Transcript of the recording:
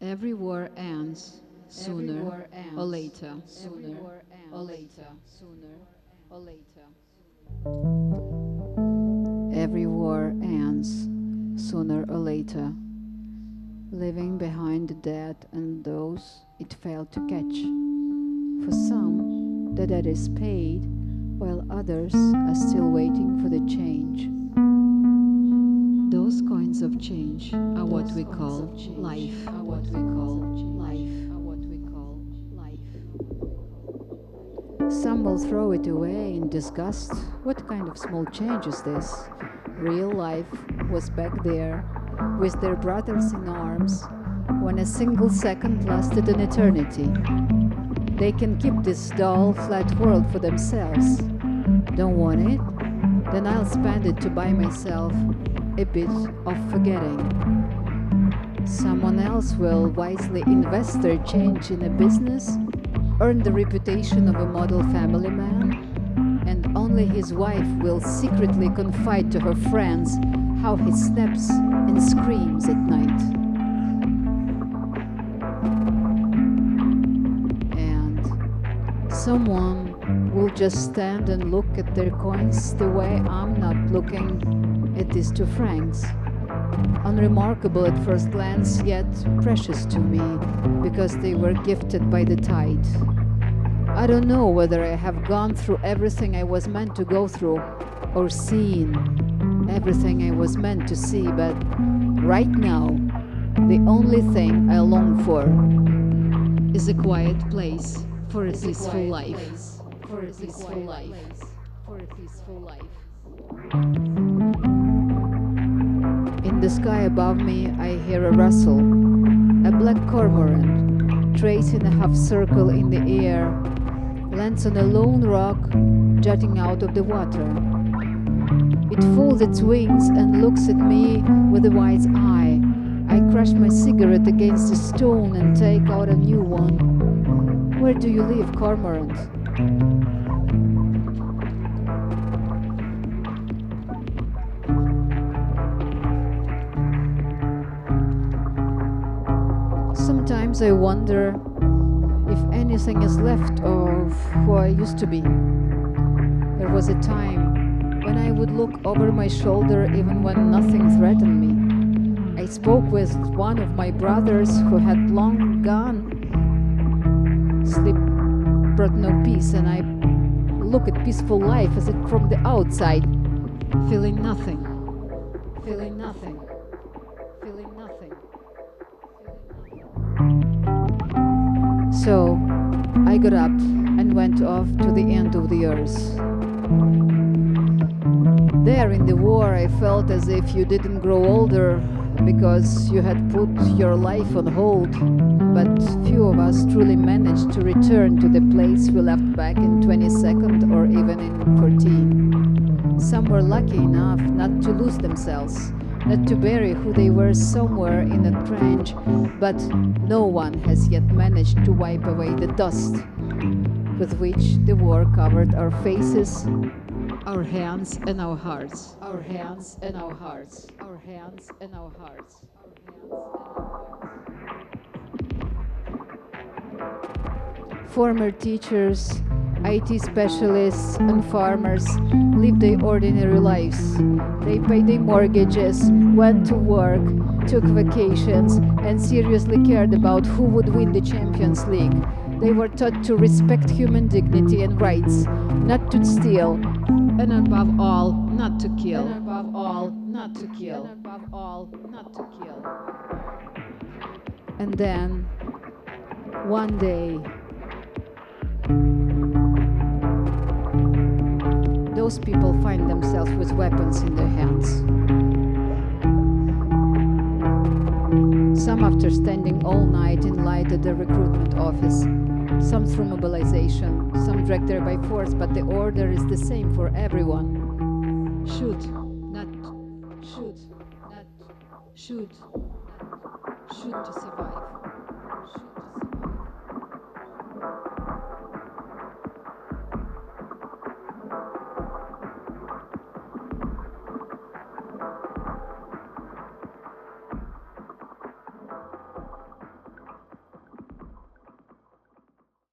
Every war ends sooner or later. Sooner or later. Sooner or later. Every war ends sooner or later, leaving behind the dead and those it failed to catch. For some, the debt is paid, while others are still waiting for the change. Those coins of change are what we call life. Are what we call life. Are what we call life. Some will throw it away in disgust. What kind of small change is this? Real life was back there, with their brothers in arms, when a single second lasted an eternity. They can keep this dull, flat world for themselves. Don't want it? Then I'll spend it to buy myself a bit of forgetting. Someone else will wisely invest their change in a business, earn the reputation of a model family man, and only his wife will secretly confide to her friends how he snaps and screams at night. And someone will just stand and look at their coins the way I'm not looking at these 2 francs. Unremarkable at first glance, yet precious to me, because they were gifted by the tide. I don't know whether I have gone through everything I was meant to go through, or seen everything I was meant to see, but right now, the only thing I long for is a quiet place for a peaceful life. For a peaceful life. For a peaceful life. In the sky above me, I hear a rustle. A black cormorant, tracing a half circle in the air, lands on a lone rock jutting out of the water. It folds its wings and looks at me with a wise eye. I crush my cigarette against a stone and take out a new one. Where do you live, cormorant? Sometimes I wonder if anything is left of who I used to be. There was a time when I would look over my shoulder even when nothing threatened me. I spoke with one of my brothers who had long gone. Sleep brought no peace, and I look at peaceful life as it from the outside, feeling nothing, feeling nothing, feeling nothing. So I got up and went off to the end of the earth. There in the war, I felt as if you didn't grow older because you had put your life on hold, but few of us truly managed to return to the place we left back in 22nd or even in 14. Some were lucky enough not to lose themselves, not to bury who they were somewhere in a trench, but no one has yet managed to wipe away the dust with which the war covered our faces, our hands and our hearts. Our hands and our hearts. Our hands and our hearts. Former teachers, IT specialists and farmers lived their ordinary lives. They paid their mortgages, went to work, took vacations, and seriously cared about who would win the Champions League. They were taught to respect human dignity and rights, not to steal, and above all, not to kill. And above all, not to kill. And above all, not to kill. And then, one day, those people find themselves with weapons in their hands. Some after standing all night in light at the recruitment office, some through mobilization, some dragged there by force, but the order is the same for everyone. Shoot, not shoot, not shoot, shoot to survive.